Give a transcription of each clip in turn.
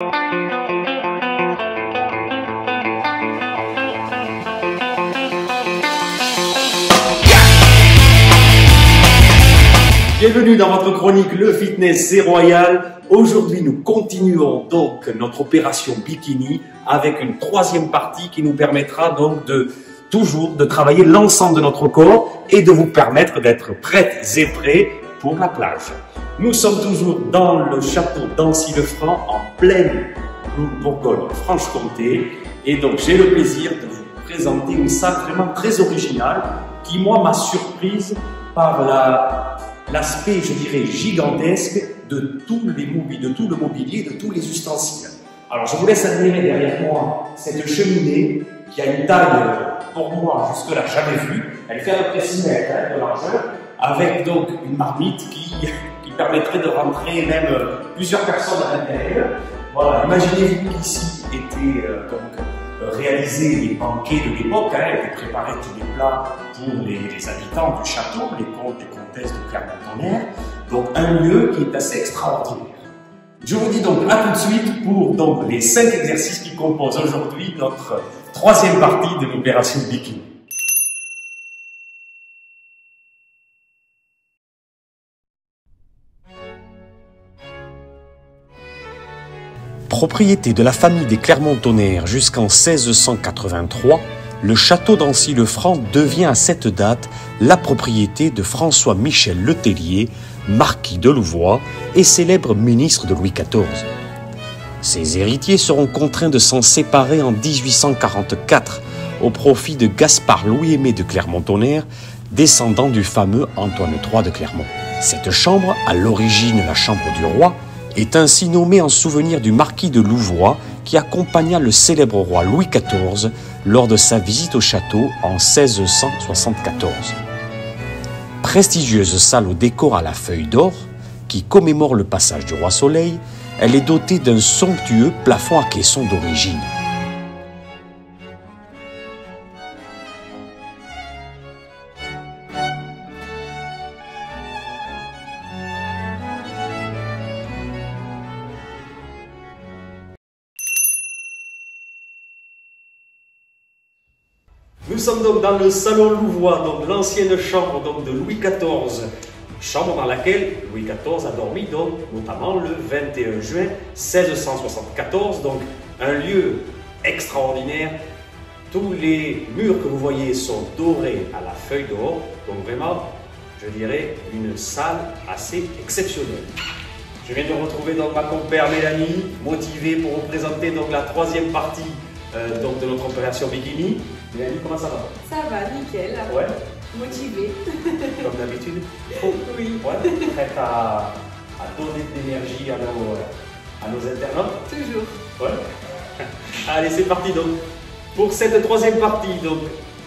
Bienvenue dans votre chronique Le Fitness c'est Royal. Aujourd'hui, nous continuons donc notre opération bikini avec une troisième partie qui nous permettra donc de travailler l'ensemble de notre corps et de vous permettre d'être prêtes et prêts pour la plage. Nous sommes toujours dans le château d'Ancy-le-Franc en pleine Bourgogne-Franche-Comté et donc j'ai le plaisir de vous présenter une salle vraiment très originale qui moi m'a surprise par l'aspect, je dirais, gigantesque de tout le mobilier, de tous les ustensiles. Alors, je vous laisse admirer derrière moi cette cheminée qui a une taille, pour moi, jusque-là, jamais vue. Elle fait à peu près 6 mètres de largeur, avec donc une marmite qui permettrait de rentrer même plusieurs personnes à l'intérieur. Voilà, imaginez-vous qu'ici étaient réalisés les banquets de l'époque, étaient préparés tous les plats pour les habitants du château, les comtes et comtesses de Clermont-Tonnerre. Donc un lieu qui est assez extraordinaire. Je vous dis donc à tout de suite pour donc, les 5 exercices qui composent aujourd'hui notre troisième partie de l'opération bikini. Propriété de la famille des Clermont-Tonnerre jusqu'en 1683, le château d'Ancy-le-Franc devient à cette date la propriété de François-Michel Letellier, marquis de Louvois et célèbre ministre de Louis XIV. Ses héritiers seront contraints de s'en séparer en 1844 au profit de Gaspard Louis-Aimé de Clermont-Tonnerre, descendant du fameux Antoine III de Clermont. Cette chambre, à l'origine la chambre du roi, est ainsi nommée en souvenir du marquis de Louvois qui accompagna le célèbre roi Louis XIV lors de sa visite au château en 1674. Prestigieuse salle au décor à la feuille d'or, qui commémore le passage du roi Soleil, elle est dotée d'un somptueux plafond à caissons d'origine. Nous sommes donc dans le salon Louvois, donc l'ancienne chambre donc, de Louis XIV, chambre dans laquelle Louis XIV a dormi donc, notamment le 21 juin 1674, donc un lieu extraordinaire. Tous les murs que vous voyez sont dorés à la feuille d'or, donc vraiment, je dirais, une salle assez exceptionnelle. Je viens de retrouver donc ma compère Mélanie, motivée pour vous présenter donc la troisième partie donc de notre opération bikini. Mélanie, comment ça va? Ça va, nickel. Ouais. Motivée. Comme d'habitude? Oui. Ouais. Prête à donner de l'énergie à nos internautes? Toujours. Ouais. Allez, c'est parti donc. Pour cette troisième partie, donc,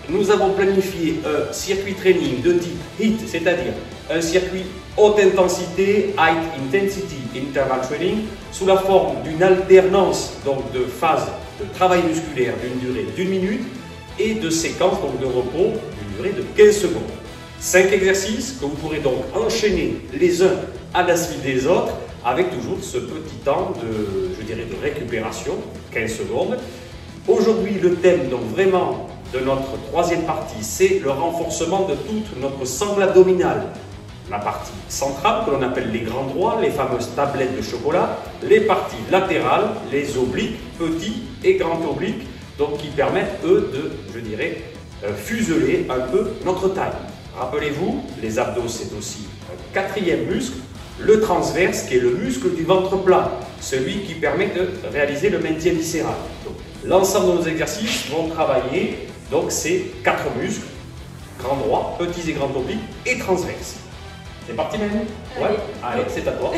nous avons planifié un circuit training de type HIIT, c'est-à-dire un circuit haute intensité, High Intensity Interval Training, sous la forme d'une alternance donc, de phases de travail musculaire d'une durée d'1 minute et de séquences donc, de repos d'une durée de 15 secondes. 5 exercices que vous pourrez donc enchaîner les uns à la suite des autres avec toujours ce petit temps de récupération, 15 secondes. Aujourd'hui, le thème donc vraiment de notre troisième partie, c'est le renforcement de toute notre sangle abdominale. La partie centrale que l'on appelle les grands droits, les fameuses tablettes de chocolat, les parties latérales, les obliques, petits et grands obliques, donc qui permettent eux de, je dirais, fuseler un peu notre taille. Rappelez-vous, les abdos c'est aussi un quatrième muscle, le transverse qui est le muscle du ventre plat, celui qui permet de réaliser le maintien viscéral. L'ensemble de nos exercices vont travailler donc ces 4 muscles, grands droits, petits et grands obliques et transverses. C'est parti Mélanie? Ouais. Allez, c'est à toi.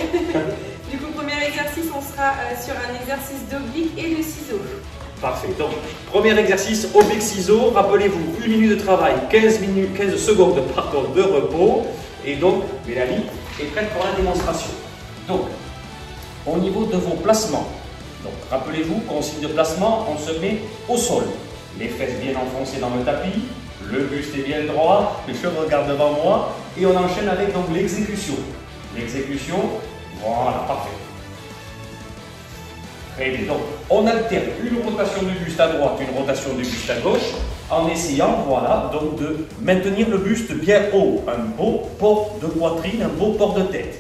Du coup, premier exercice, on sera sur un exercice d'oblique et de ciseaux. Parfait. Donc, premier exercice, oblique ciseaux. Rappelez-vous, 1 minute de travail, 15 secondes de repos. Et donc, Mélanie est prête pour la démonstration. Donc, au niveau de vos placements, rappelez-vous, consigne de placement, on se met au sol. Les fesses bien enfoncées dans le tapis, le buste est bien droit, je regarde devant moi et on enchaîne avec donc l'exécution. L'exécution, voilà, parfait. Très bien. Donc, on alterne une rotation du buste à droite, une rotation du buste à gauche, en essayant, voilà, donc de maintenir le buste bien haut, un beau port de poitrine, un beau port de tête,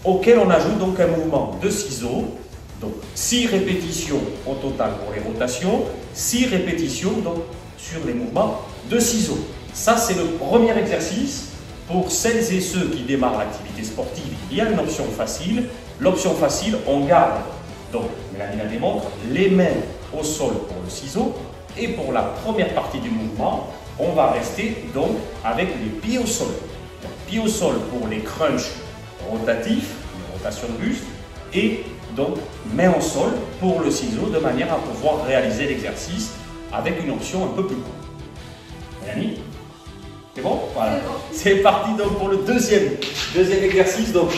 auquel on ajoute donc un mouvement de ciseaux. Donc, 6 répétitions au total pour les rotations, 6 répétitions donc sur les mouvements de ciseaux. Ça, c'est le premier exercice. Pour celles et ceux qui démarrent l'activité sportive, il y a une option facile. L'option facile, on garde, donc Mélanie la démontre, les mains au sol pour le ciseau. Et pour la première partie du mouvement, on va rester donc avec les pieds au sol. Donc, pieds au sol pour les crunchs rotatifs, les rotations de buste, et donc mains au sol pour le ciseau, de manière à pouvoir réaliser l'exercice avec une option un peu plus courte. Mélanie, c'est bon? Voilà. C'est parti donc pour le deuxième exercice. Donc,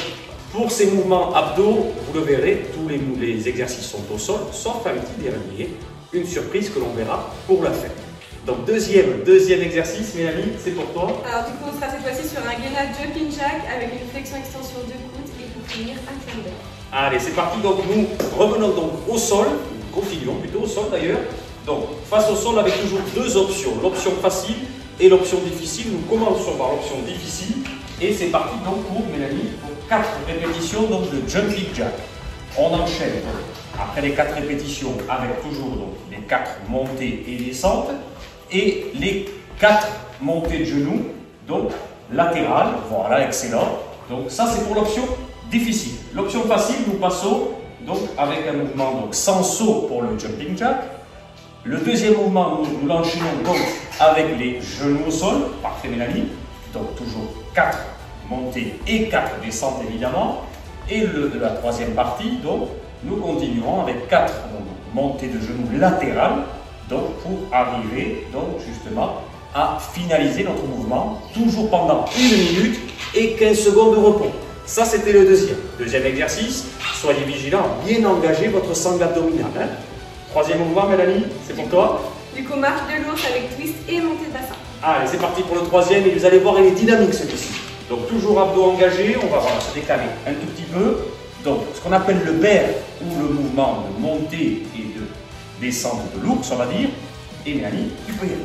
pour ces mouvements abdos, vous le verrez, tous les exercices sont au sol, sauf un petit dernier, une surprise que l'on verra pour la fin. Donc, deuxième exercice, Mélanie, c'est pour toi. Alors, du coup, on sera cette fois-ci sur un gainage jumping jack avec une flexion-extension de coude et pour finir un clin d'œil. Allez, c'est parti. Donc, nous revenons donc au sol, continuons plutôt au sol d'ailleurs. Donc, face au sol avec toujours deux options, l'option facile et l'option difficile. Nous commençons par l'option difficile et c'est parti donc pour Mélanie pour 4 répétitions donc de jumping jack. On enchaîne donc, après les 4 répétitions avec toujours donc les 4 montées et descentes et les 4 montées de genoux donc latérales. Voilà, excellent. Donc ça c'est pour l'option difficile. L'option facile, nous passons donc avec un mouvement donc sans saut pour le jumping jack. Le deuxième mouvement, nous l'enchaînons donc avec les genoux au sol. Parfait Mélanie. Donc toujours 4 montées et 4 descentes évidemment. Et la troisième partie, donc, nous continuons avec 4 montées de genoux latérales. Donc pour arriver donc justement à finaliser notre mouvement, toujours pendant 1 minute et 15 secondes de repos. Ça c'était le deuxième exercice. Soyez vigilants, bien engager votre sangle abdominale. Hein. Troisième mouvement, Mélanie, c'est pour toi. Du coup, marche de l'ours avec twist et montée de bassin. Allez, c'est parti pour le troisième et vous allez voir, il est dynamique celui-ci. Donc toujours abdos engagés, on va se décaler un tout petit peu. Donc ce qu'on appelle le bear ou le mouvement de montée et de descente de l'ours, on va dire. Et Mélanie, tu peux y aller.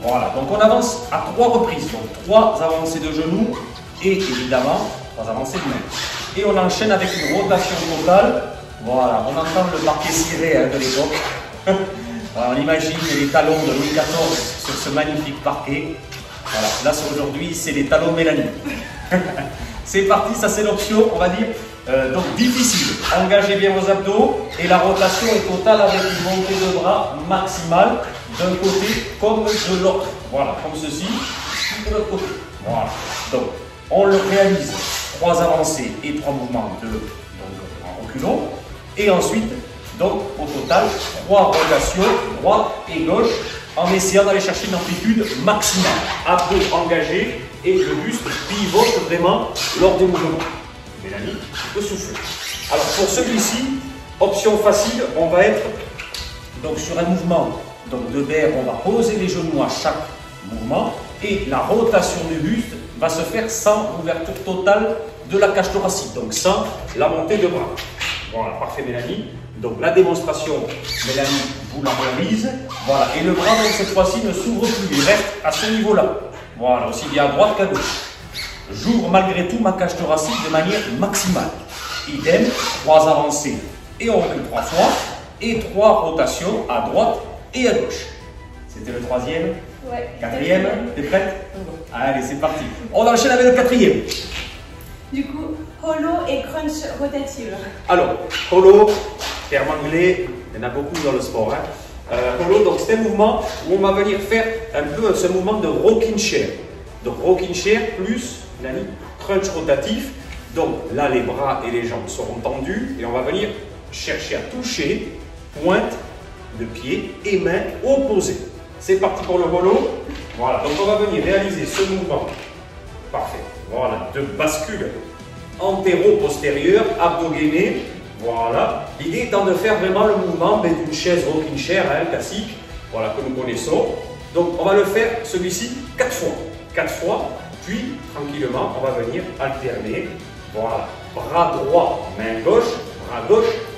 Voilà, donc on avance à 3 reprises. Donc 3 avancées de genoux et évidemment 3 avancées de main. Et on enchaîne avec une rotation totale. Voilà, on entend le parquet ciré hein, de l'époque. On imagine les talons de Louis XIV sur ce magnifique parquet. Voilà, là aujourd'hui c'est les talons Mélanie. C'est parti, ça c'est l'option, on va dire, donc difficile. Engagez bien vos abdos et la rotation est totale avec une montée de bras maximale d'un côté comme de l'autre. Voilà, comme ceci, de l'autre côté. Voilà, donc on le réalise 3 avancées et 3 mouvements en reculant. Et ensuite, donc au total, 3 rotations, droite et gauche, en essayant d'aller chercher une amplitude maximale. Abdos engagés et le buste pivote vraiment lors du mouvement. Mélanie, tu peux souffler. Alors pour celui-ci, option facile, on va être donc sur un mouvement donc de bear, on va poser les genoux à chaque mouvement et la rotation du buste va se faire sans ouverture totale de la cage thoracique, donc sans la montée de bras. Voilà, parfait Mélanie. Donc la démonstration, Mélanie vous la réalise. Voilà, et le bras donc cette fois-ci ne s'ouvre plus, il reste à ce niveau-là. Voilà, aussi bien à droite qu'à gauche. J'ouvre malgré tout ma cage thoracique de manière maximale. Idem, 3 avancées et on recule 3 fois. Et 3 rotations à droite et à gauche. C'était le troisième. Ouais. Quatrième, t'es prête? Allez, c'est parti. On enchaîne avec le quatrième. Du coup, hollow et crunch rotative. Alors, hollow, terme anglais, il y en a beaucoup dans le sport. Hein. Hollow, donc c'est un mouvement où on va venir faire un peu ce mouvement de rocking chair. Donc rocking chair plus crunch rotatif. Donc là, les bras et les jambes seront tendus et on va venir chercher à toucher pointe de pied et main opposées. C'est parti pour le hollow. Voilà, donc on va venir réaliser ce mouvement. Parfait. Voilà, de bascule antéro-postérieur, abdos gainés. Voilà. L'idée étant de faire vraiment le mouvement d'une chaise rocking chair, hein, classique, voilà, que nous connaissons. Donc on va le faire, celui-ci, 4 fois. 4 fois, puis tranquillement, on va venir alterner. Voilà. Bras droit, main gauche,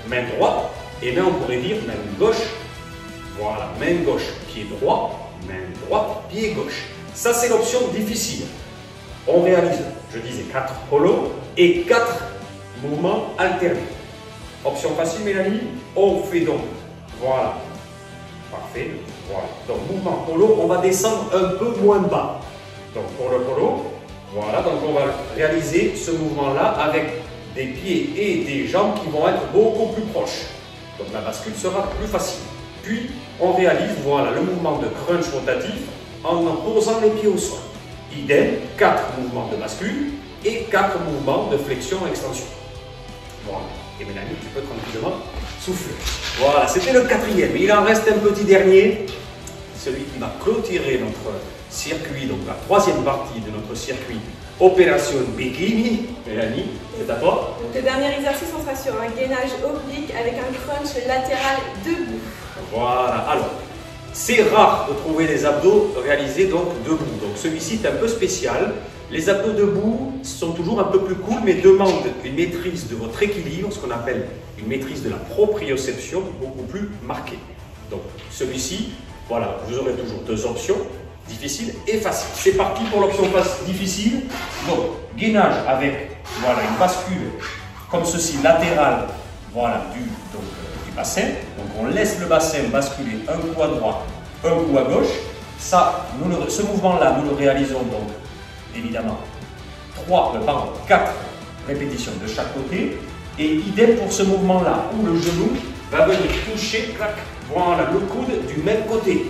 main droite, Et bien on pourrait dire main gauche, voilà, main gauche, pied droit, main droite, pied gauche. Ça c'est l'option difficile. On réalise, je disais, 4 polos et 4 mouvements alternés. Option facile, Mélanie, on fait donc, voilà, parfait, voilà. Donc mouvement polo, on va descendre un peu moins bas. Donc pour le polo, voilà, donc on va réaliser ce mouvement-là avec des pieds et des jambes qui vont être beaucoup plus proches. Donc la bascule sera plus facile. Puis on réalise, voilà, le mouvement de crunch rotatif en posant les pieds au sol. Idem, 4 mouvements de bascule et 4 mouvements de flexion-extension. Voilà. Et Mélanie, tu peux tranquillement souffler. Voilà, c'était le 4e. Il en reste un petit dernier, celui qui va clôturer notre circuit, donc la 3e partie de notre circuit Opération Bikini. Mélanie, c'est à toi. Donc, le dernier exercice, on sera sur un gainage oblique avec un crunch latéral debout. Voilà, alors, c'est rare de trouver les abdos réalisés donc debout. Donc celui-ci est un peu spécial. Les abdos debout sont toujours un peu plus cool, mais demandent une maîtrise de votre équilibre, ce qu'on appelle une maîtrise de la proprioception beaucoup plus marquée. Donc celui-ci, voilà, vous aurez toujours 2 options, difficile et facile. C'est parti pour l'option difficile. Donc gainage avec, voilà, une bascule comme ceci, latérale, voilà, du bassin. Donc on laisse le bassin basculer un coup à droite, un coup à gauche. Ça, ce mouvement-là, nous le réalisons donc évidemment 4 répétitions de chaque côté. Et idem pour ce mouvement-là, où le genou va venir toucher, clac, voilà, le coude du même côté.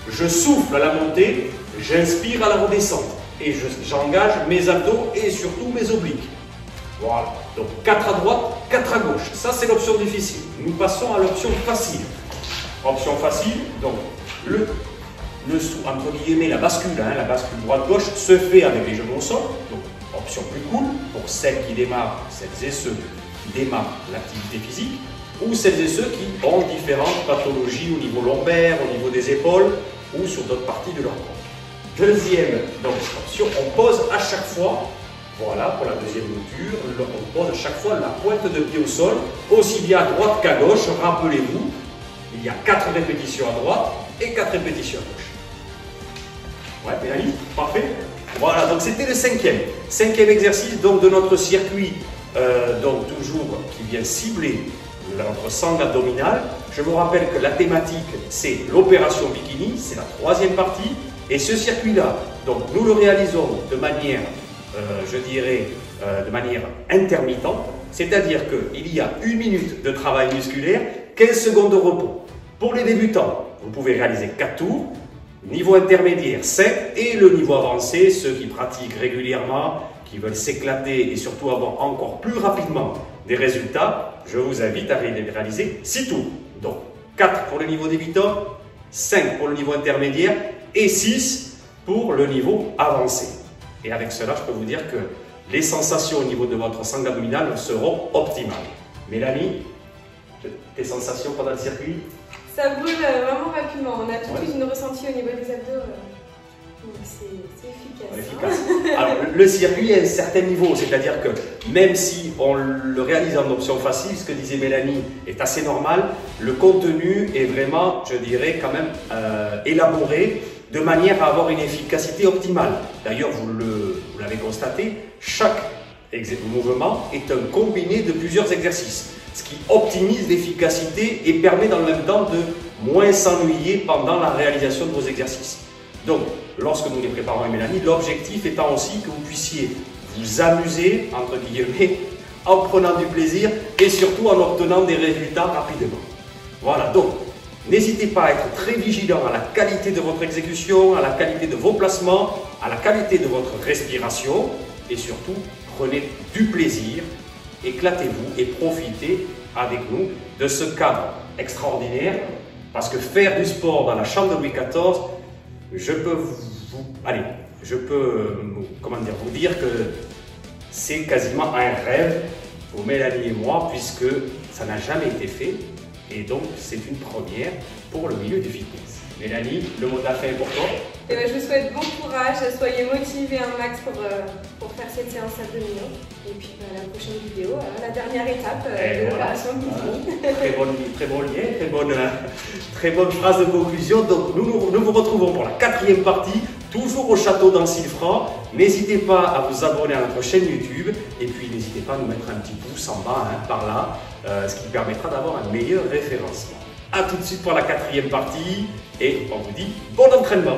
Je souffle à la montée, j'inspire à la redescente. Et j'engage mes abdos et surtout mes obliques. Voilà, donc 4 à droite, 4 à gauche. Ça, c'est l'option difficile. Nous passons à l'option facile. Option facile, donc entre guillemets, la bascule droite-gauche se fait avec les genoux au sol. Donc, option plus cool pour celles et ceux qui démarrent l'activité physique, ou celles et ceux qui ont différentes pathologies au niveau lombaire, au niveau des épaules, ou sur d'autres parties de leur corps. Deuxième donc, option, on pose à chaque fois. Voilà, pour la deuxième mouture, on pose à chaque fois la pointe de pied au sol, aussi bien à droite qu'à gauche. Rappelez-vous, il y a 4 répétitions à droite et 4 répétitions à gauche. Ouais, Mélanie, parfait. Voilà, donc c'était le 5e exercice donc, de notre circuit, donc toujours qui vient cibler notre sangle abdominale. Je vous rappelle que la thématique, c'est l'opération bikini, c'est la 3e partie. Et ce circuit-là, donc nous le réalisons de manière de manière intermittente, c'est-à-dire qu'il y a 1 minute de travail musculaire, 15 secondes de repos. Pour les débutants, vous pouvez réaliser 4 tours, niveau intermédiaire 5 et le niveau avancé, ceux qui pratiquent régulièrement, qui veulent s'éclater et surtout avoir encore plus rapidement des résultats, je vous invite à réaliser 6 tours. Donc 4 pour le niveau débutant, 5 pour le niveau intermédiaire et 6 pour le niveau avancé. Et avec cela, je peux vous dire que les sensations au niveau de votre sangle abdominale seront optimales. Mélanie, tes sensations pendant le circuit? Ça brûle vraiment rapidement. On a tout de suite une ressentie au niveau des abdos. Donc c'est efficace. Alors, le circuit est à un certain niveau, c'est-à-dire que même si on le réalise en option facile, ce que disait Mélanie est assez normal, le contenu est vraiment, je dirais, quand même élaboré de manière à avoir une efficacité optimale. D'ailleurs, vous l'avez constaté, chaque mouvement est un combiné de plusieurs exercices, ce qui optimise l'efficacité et permet dans le même temps de moins s'ennuyer pendant la réalisation de vos exercices. Donc, lorsque nous les préparons, Mélanie, l'objectif étant aussi que vous puissiez vous amuser, entre guillemets, en prenant du plaisir et surtout en obtenant des résultats rapidement. Voilà, donc, n'hésitez pas à être très vigilant à la qualité de votre exécution, à la qualité de vos placements, à la qualité de votre respiration et surtout, prenez du plaisir, éclatez-vous et profitez avec nous de ce cadre extraordinaire parce que faire du sport dans la chambre de Louis XIV, je peux vous dire que c'est quasiment un rêve pour Mélanie et moi puisque ça n'a jamais été fait Et donc, c'est une première pour le milieu du fitness. Mélanie, le mot de la fin est pour toi. Et ben, je vous souhaite bon courage, soyez motivés un max pour faire cette séance abdominaux. Et puis la prochaine vidéo, la dernière étape de l'opération bikini. Très bon lien, très bonne phrase de conclusion. Donc nous vous retrouvons pour la 4e partie, toujours au château d'Ancilly-Franc. N'hésitez pas à vous abonner à notre chaîne YouTube et puis n'hésitez pas à nous mettre un petit pouce en bas, par là, ce qui permettra d'avoir un meilleur référencement. A tout de suite pour la 4e partie et on vous dit bon entraînement.